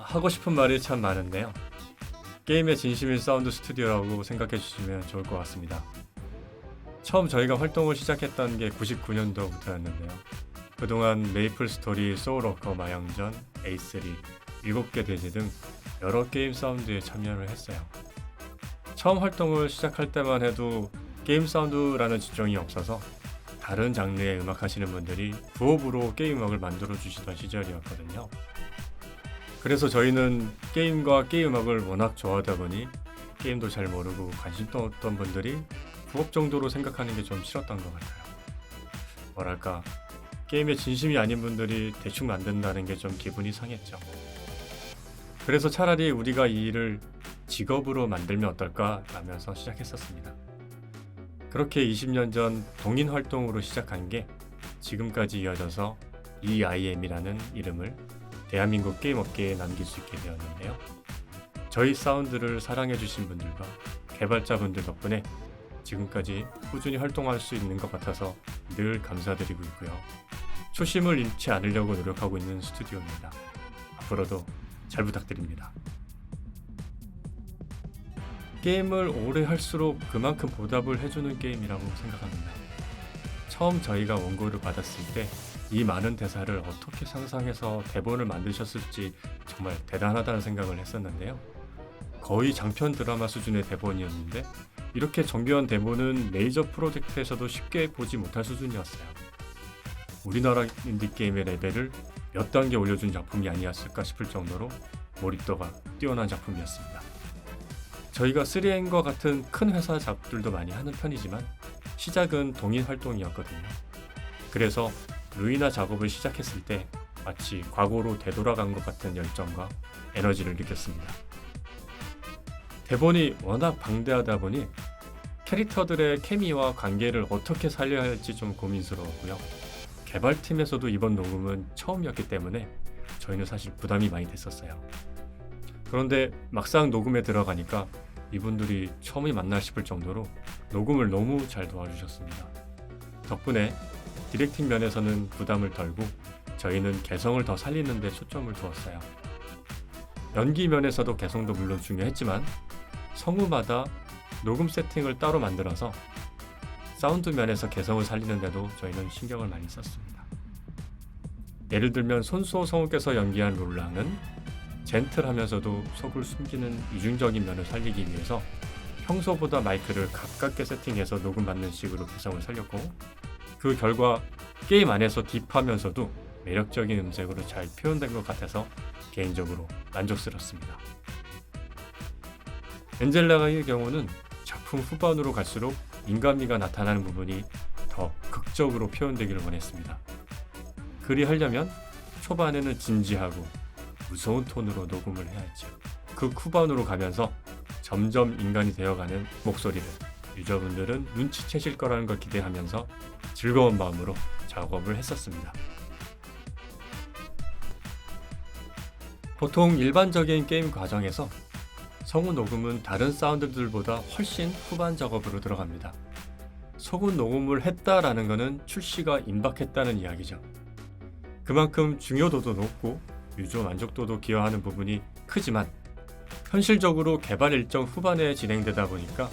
하고 싶은 말이 참 많은데요. 게임의 진심인 사운드 스튜디오라고 생각해 주시면 좋을 것 같습니다. 처음 저희가 활동을 시작했던 게 99년도부터였는데요. 그동안 메이플 스토리, 소울워커, 마영전, A3, 7개 대지 등 여러 게임 사운드에 참여를 했어요. 처음 활동을 시작할 때만 해도 게임 사운드라는 지정이 없어서 다른 장르의 음악 하시는 분들이 부업으로 게임 음악을 만들어 주시던 시절이었거든요. 그래서 저희는 게임과 게임 음악을 워낙 좋아하다 보니 게임도 잘 모르고 관심도 없던 분들이 부업 정도로 생각하는 게 좀 싫었던 것 같아요. 뭐랄까, 게임에 진심이 아닌 분들이 대충 만든다는 게 좀 기분이 상했죠. 그래서 차라리 우리가 이 일을 직업으로 만들면 어떨까 라면서 시작했었습니다. 그렇게 20년 전 동인 활동으로 시작한 게 지금까지 이어져서 EIM이라는 이름을 대한민국 게임 업계에 남길 수 있게 되었는데요. 저희 사운드를 사랑해주신 분들과 개발자분들 덕분에 지금까지 꾸준히 활동할 수 있는 것 같아서 늘 감사드리고 있고요. 초심을 잃지 않으려고 노력하고 있는 스튜디오입니다. 앞으로도 잘 부탁드립니다. 게임을 오래 할수록 그만큼 보답을 해주는 게임이라고 생각합니다. 처음 저희가 원고를 받았을 때 이 많은 대사를 어떻게 상상해서 대본을 만드셨을지 정말 대단하다는 생각을 했었는데요. 거의 장편 드라마 수준의 대본이었는데 이렇게 정교한 대본은 메이저 프로젝트에서도 쉽게 보지 못할 수준이었어요. 우리나라 인디게임의 레벨을 몇 단계 올려준 작품이 아니었을까 싶을 정도로 몰입도가 뛰어난 작품이었습니다. 저희가 3M과 같은 큰 회사 작들도 많이 하는 편이지만 시작은 동인 활동이었거든요. 그래서 루이나 작업을 시작했을 때 마치 과거로 되돌아간 것 같은 열정과 에너지를 느꼈습니다. 대본이 워낙 방대하다 보니 캐릭터들의 케미와 관계를 어떻게 살려야 할지 좀 고민스러웠고요. 개발팀에서도 이번 녹음은 처음이었기 때문에 저희는 사실 부담이 많이 됐었어요. 그런데 막상 녹음에 들어가니까 이분들이 처음이 맞나 싶을 정도로 녹음을 너무 잘 도와주셨습니다. 덕분에 디렉팅 면에서는 부담을 덜고 저희는 개성을 더 살리는 데 초점을 두었어요. 연기 면에서도 개성도 물론 중요했지만 성우마다 녹음 세팅을 따로 만들어서 사운드 면에서 개성을 살리는 데도 저희는 신경을 많이 썼습니다. 예를 들면 손수호 성우께서 연기한 롤랑은 젠틀하면서도 속을 숨기는 이중적인 면을 살리기 위해서 평소보다 마이크를 가깝게 세팅해서 녹음받는 식으로 개성을 살렸고 그 결과 게임 안에서 딥하면서도 매력적인 음색으로 잘 표현된 것 같아서 개인적으로 만족스럽습니다. 엔젤라의 경우는 작품 후반으로 갈수록 인간미가 나타나는 부분이 더 극적으로 표현되기를 원했습니다. 그리하려면 초반에는 진지하고 무서운 톤으로 녹음을 해야 했죠. 극 후반으로 가면서 점점 인간이 되어가는 목소리를 유저분들은 눈치채실 거라는 걸 기대하면서 즐거운 마음으로 작업을 했었습니다. 보통 일반적인 게임 과정에서 성우 녹음은 다른 사운드들보다 훨씬 후반 작업으로 들어갑니다. 소금 녹음을 했다라는 것은 출시가 임박했다는 이야기죠. 그만큼 중요도도 높고 유저 만족도도 기여하는 부분이 크지만 현실적으로 개발 일정 후반에 진행되다 보니까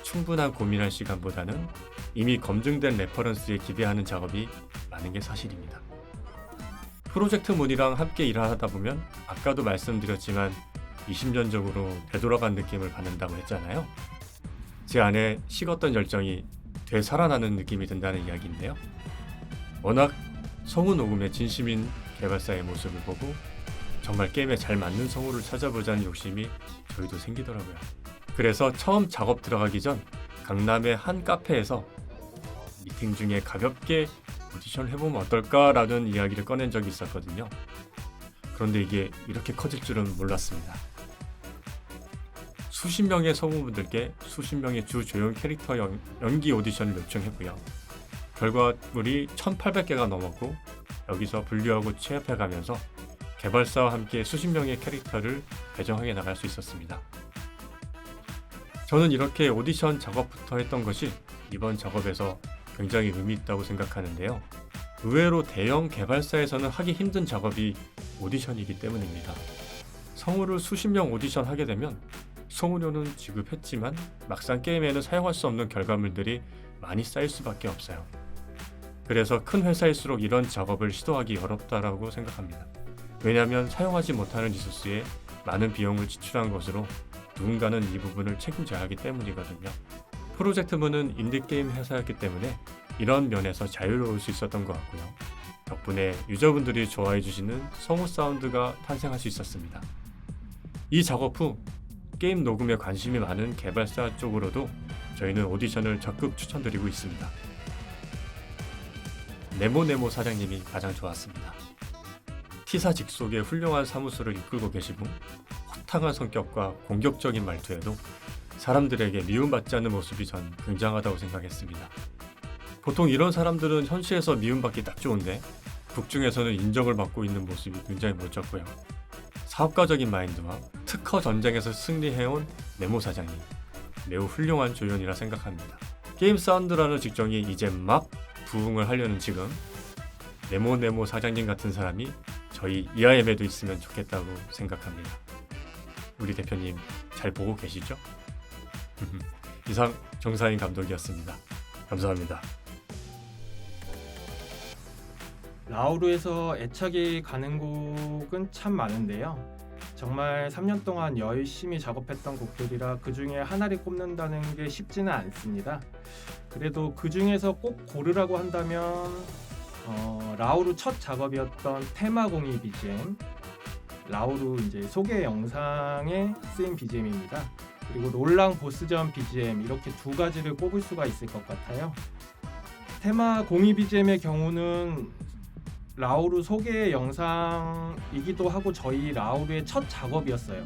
충분한 고민할 시간보다는 이미 검증된 레퍼런스에 기대하는 작업이 많은 게 사실입니다. 프로젝트 문이랑 함께 일하다 보면 아까도 말씀드렸지만 20년적으로 되돌아간 느낌을 받는다고 했잖아요. 제 안에 식었던 열정이 되살아나는 느낌이 든다는 이야기인데요. 워낙 성우 녹음에 진심인 개발사의 모습을 보고 정말 게임에 잘 맞는 성우를 찾아보자는 욕심이 저희도 생기더라고요. 그래서 처음 작업 들어가기 전 강남의 한 카페에서 미팅 중에 가볍게 오디션을 해보면 어떨까라는 이야기를 꺼낸 적이 있었거든요. 그런데 이게 이렇게 커질 줄은 몰랐습니다. 수십 명의 성우분들께 수십 명의 주 조연 캐릭터 연기 오디션을 요청했고요. 결과물이 1,800개가 넘었고 여기서 분류하고 취합해가면서 개발사와 함께 수십 명의 캐릭터를 배정하게 나갈 수 있었습니다. 저는 이렇게 오디션 작업부터 했던 것이 이번 작업에서 굉장히 의미 있다고 생각하는데요. 의외로 대형 개발사에서는 하기 힘든 작업이 오디션이기 때문입니다. 성우를 수십 명 오디션 하게 되면 성우료는 지급했지만 막상 게임에는 사용할 수 없는 결과물들이 많이 쌓일 수밖에 없어요. 그래서 큰 회사일수록 이런 작업을 시도하기 어렵다라고 생각합니다. 왜냐하면 사용하지 못하는 리소스에 많은 비용을 지출한 것으로 누군가는 이 부분을 책임져야 하기 때문이거든요. 프로젝트문은 인디게임 회사였기 때문에 이런 면에서 자유로울 수 있었던 것 같고요. 덕분에 유저분들이 좋아해 주시는 성우 사운드가 탄생할 수 있었습니다. 이 작업 후 게임 녹음에 관심이 많은 개발사 쪽으로도 저희는 오디션을 적극 추천드리고 있습니다. 네모네모 사장님이 가장 좋았습니다. T사 직속의 훌륭한 사무소를 이끌고 계시고 호탕한 성격과 공격적인 말투에도 사람들에게 미움받지 않는 모습이 전 굉장하다고 생각했습니다. 보통 이런 사람들은 현실에서 미움받기 딱 좋은데 북중에서는 인정을 받고 있는 모습이 굉장히 멋졌고요. 사업가적인 마인드와 특허 전쟁에서 승리해온 네모 사장님, 매우 훌륭한 조연이라 생각합니다. 게임 사운드라는 직종이 이제 막 부흥을 하려는 지금 네모 사장님 같은 사람이 저희 EIM에도 있으면 좋겠다고 생각합니다. 우리 대표님 잘 보고 계시죠? 이상 정사인 감독이었습니다. 감사합니다. 라우르에서 애착이 가는 곡은 참 많은데요. 정말 3년 동안 열심히 작업했던 곡들이라 그 중에 하나를 꼽는다는 게 쉽지는 않습니다. 그래도 그 중에서 꼭 고르라고 한다면 라우르 첫 작업이었던 테마 공이 BGM, 라우르 이제 소개 영상에 쓰인 BGM입니다. 그리고 롤랑 보스전 BGM 이렇게 두 가지를 꼽을 수가 있을 것 같아요. 테마 공이 BGM의 경우는 라우르 소개 영상이기도 하고 저희 라우르의 첫 작업이었어요.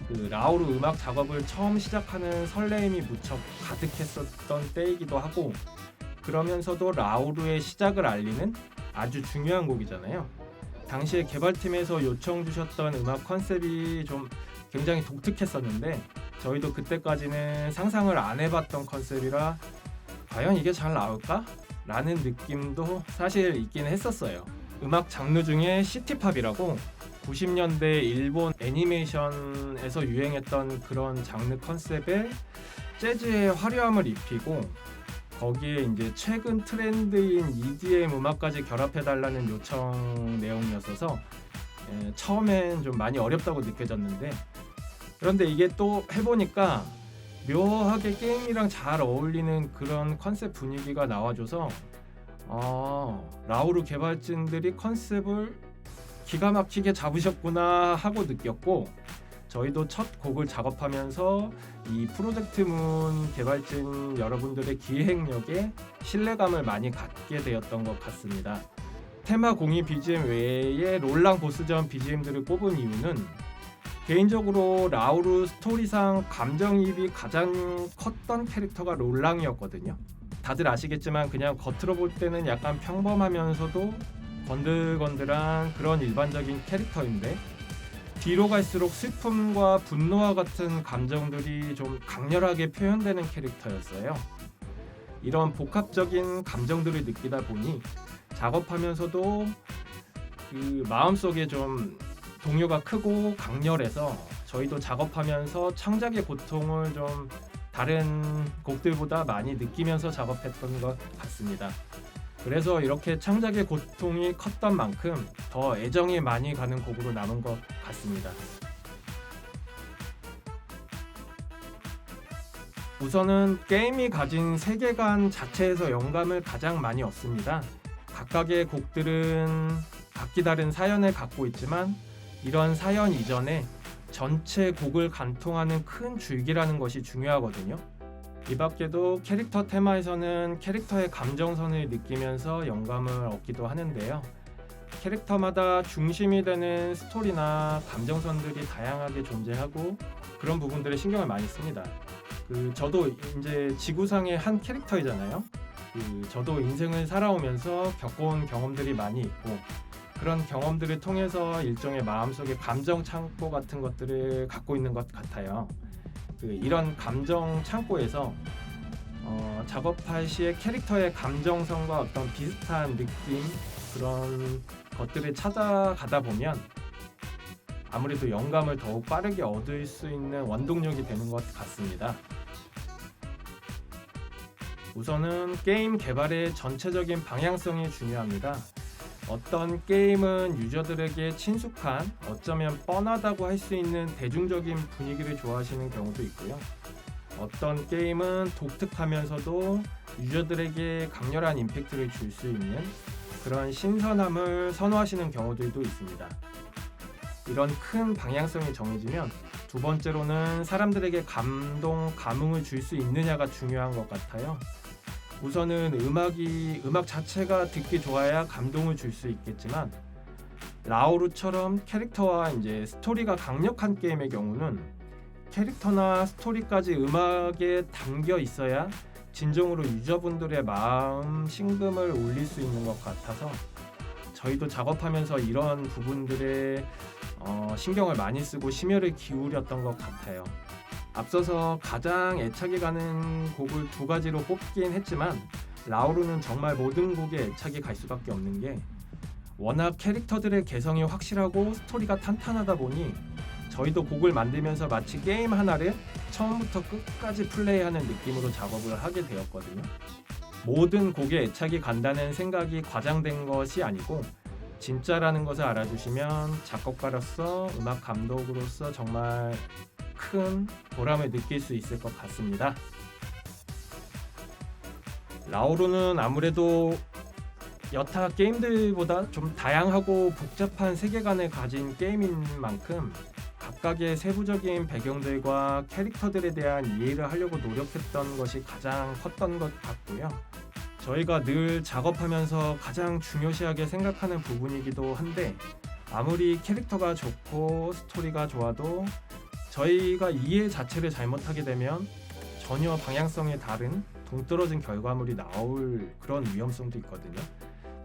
그 라우르 음악 작업을 처음 시작하는 설레임이 무척 가득했었던 때이기도 하고 그러면서도 라우르의 시작을 알리는 아주 중요한 곡이잖아요. 당시에 개발팀에서 요청 주셨던 음악 컨셉이 좀 굉장히 독특했었는데 저희도 그때까지는 상상을 안 해봤던 컨셉이라 과연 이게 잘 나올까? 라는 느낌도 사실 있긴 했었어요. 음악 장르 중에 시티팝이라고 90년대 일본 애니메이션에서 유행했던 그런 장르 컨셉에 재즈의 화려함을 입히고 거기에 이제 최근 트렌드인 EDM 음악까지 결합해달라는 요청 내용이었어서 처음엔 좀 많이 어렵다고 느껴졌는데 그런데 이게 또 해보니까 묘하게 게임이랑 잘 어울리는 그런 컨셉 분위기가 나와줘서 라우르 개발진들이 컨셉을 기가 막히게 잡으셨구나 하고 느꼈고 저희도 첫 곡을 작업하면서 이 프로젝트문 개발진 여러분들의 기획력에 신뢰감을 많이 갖게 되었던 것 같습니다. 테마 공이 BGM 외에 롤랑 보스전 BGM들을 꼽은 이유는 개인적으로 라우르 스토리상 감정이입이 가장 컸던 캐릭터가 롤랑이었거든요. 다들 아시겠지만 그냥 겉으로 볼 때는 약간 평범하면서도 건들건들한 그런 일반적인 캐릭터인데 뒤로 갈수록 슬픔과 분노와 같은 감정들이 좀 강렬하게 표현되는 캐릭터였어요. 이런 복합적인 감정들을 느끼다 보니 작업하면서도 그 마음속에 좀 동요가 크고 강렬해서 저희도 작업하면서 창작의 고통을 좀 다른 곡들보다 많이 느끼면서 작업했던 것 같습니다. 그래서 이렇게 창작의 고통이 컸던 만큼 더 애정이 많이 가는 곡으로 남은 것 같습니다. 우선은 게임이 가진 세계관 자체에서 영감을 가장 많이 얻습니다. 각각의 곡들은 각기 다른 사연을 갖고 있지만 이런 사연 이전에 전체 곡을 관통하는 큰 줄기라는 것이 중요하거든요. 이 밖에도 캐릭터 테마에서는 캐릭터의 감정선을 느끼면서 영감을 얻기도 하는데요. 캐릭터마다 중심이 되는 스토리나 감정선들이 다양하게 존재하고 그런 부분들에 신경을 많이 씁니다. 저도 이제 지구상의 한 캐릭터이잖아요. 저도 인생을 살아오면서 겪어온 경험들이 많이 있고 그런 경험들을 통해서 일종의 마음속의 감정 창고 같은 것들을 갖고 있는 것 같아요. 이런 감정 창고에서 작업할 시에 캐릭터의 감정성과 어떤 비슷한 느낌 그런 것들을 찾아가다 보면 아무래도 영감을 더욱 빠르게 얻을 수 있는 원동력이 되는 것 같습니다. 우선은 게임 개발의 전체적인 방향성이 중요합니다. 어떤 게임은 유저들에게 친숙한, 어쩌면 뻔하다고 할 수 있는 대중적인 분위기를 좋아하시는 경우도 있고요. 어떤 게임은 독특하면서도 유저들에게 강렬한 임팩트를 줄 수 있는 그런 신선함을 선호하시는 경우들도 있습니다. 이런 큰 방향성이 정해지면 두 번째로는 사람들에게 감흥을 줄 수 있느냐가 중요한 것 같아요. 우선은 음악 자체가 듣기 좋아야 감동을 줄 수 있겠지만 라우루처럼 캐릭터와 이제 스토리가 강력한 게임의 경우는 캐릭터나 스토리까지 음악에 담겨 있어야 진정으로 유저분들의 마음 심금을 울릴 수 있는 것 같아서 저희도 작업하면서 이런 부분들에 신경을 많이 쓰고 심혈을 기울였던 것 같아요. 앞서서 가장 애착이 가는 곡을 두 가지로 뽑긴 했지만 라우루는 정말 모든 곡에 애착이 갈 수밖에 없는 게 워낙 캐릭터들의 개성이 확실하고 스토리가 탄탄하다 보니 저희도 곡을 만들면서 마치 게임 하나를 처음부터 끝까지 플레이하는 느낌으로 작업을 하게 되었거든요. 모든 곡에 애착이 간다는 생각이 과장된 것이 아니고 진짜라는 것을 알아주시면 작곡가로서 음악 감독으로서 정말 큰 보람을 느낄 수 있을 것 같습니다. 라우루는 아무래도 여타 게임들보다 좀 다양하고 복잡한 세계관을 가진 게임인 만큼 각각의 세부적인 배경들과 캐릭터들에 대한 이해를 하려고 노력했던 것이 가장 컸던 것 같고요. 저희가 늘 작업하면서 가장 중요시하게 생각하는 부분이기도 한데 아무리 캐릭터가 좋고 스토리가 좋아도 저희가 이해 자체를 잘못하게 되면 전혀 방향성이 다른 동떨어진 결과물이 나올 그런 위험성도 있거든요.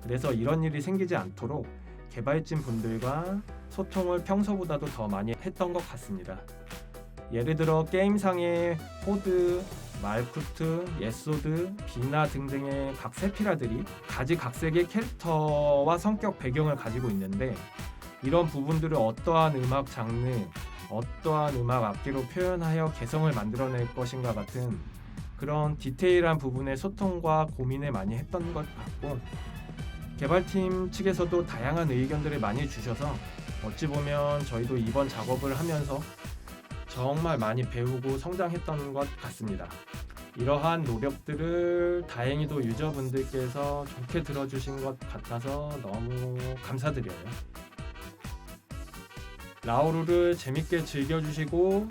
그래서 이런 일이 생기지 않도록 개발진 분들과 소통을 평소보다도 더 많이 했던 것 같습니다. 예를 들어 게임상의 호드, 말쿠트, 예소드, 비나 등등의 각 세피라들이 가지각색의 캐릭터와 성격 배경을 가지고 있는데 이런 부분들을 어떠한 음악 장르, 어떠한 음악 악기로 표현하여 개성을 만들어낼 것인가 같은 그런 디테일한 부분의 소통과 고민을 많이 했던 것 같고 개발팀 측에서도 다양한 의견들을 많이 주셔서 어찌 보면 저희도 이번 작업을 하면서 정말 많이 배우고 성장했던 것 같습니다. 이러한 노력들을 다행히도 유저분들께서 좋게 들어주신 것 같아서 너무 감사드려요. 라우루를 재밌게 즐겨주시고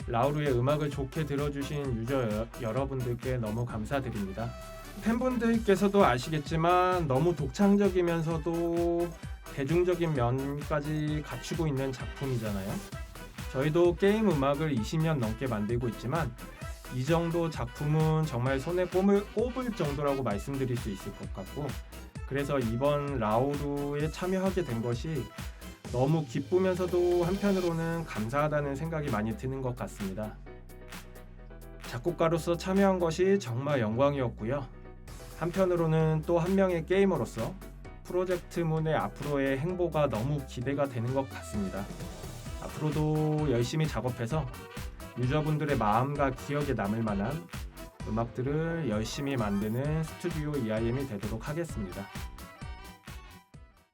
라우루의 음악을 좋게 들어주신 유저 여러분들께 너무 감사드립니다. 팬분들께서도 아시겠지만 너무 독창적이면서도 대중적인 면까지 갖추고 있는 작품이잖아요. 저희도 게임 음악을 20년 넘게 만들고 있지만 이 정도 작품은 정말 손에 꼽을 정도라고 말씀드릴 수 있을 것 같고 그래서 이번 라우루에 참여하게 된 것이 너무 기쁘면서도 한편으로는 감사하다는 생각이 많이 드는 것 같습니다. 작곡가로서 참여한 것이 정말 영광이었고요. 한편으로는 또 한 명의 게이머로서 프로젝트문의 앞으로의 행보가 너무 기대가 되는 것 같습니다. 앞으로도 열심히 작업해서 유저분들의 마음과 기억에 남을 만한 음악들을 열심히 만드는 스튜디오 EIM이 되도록 하겠습니다.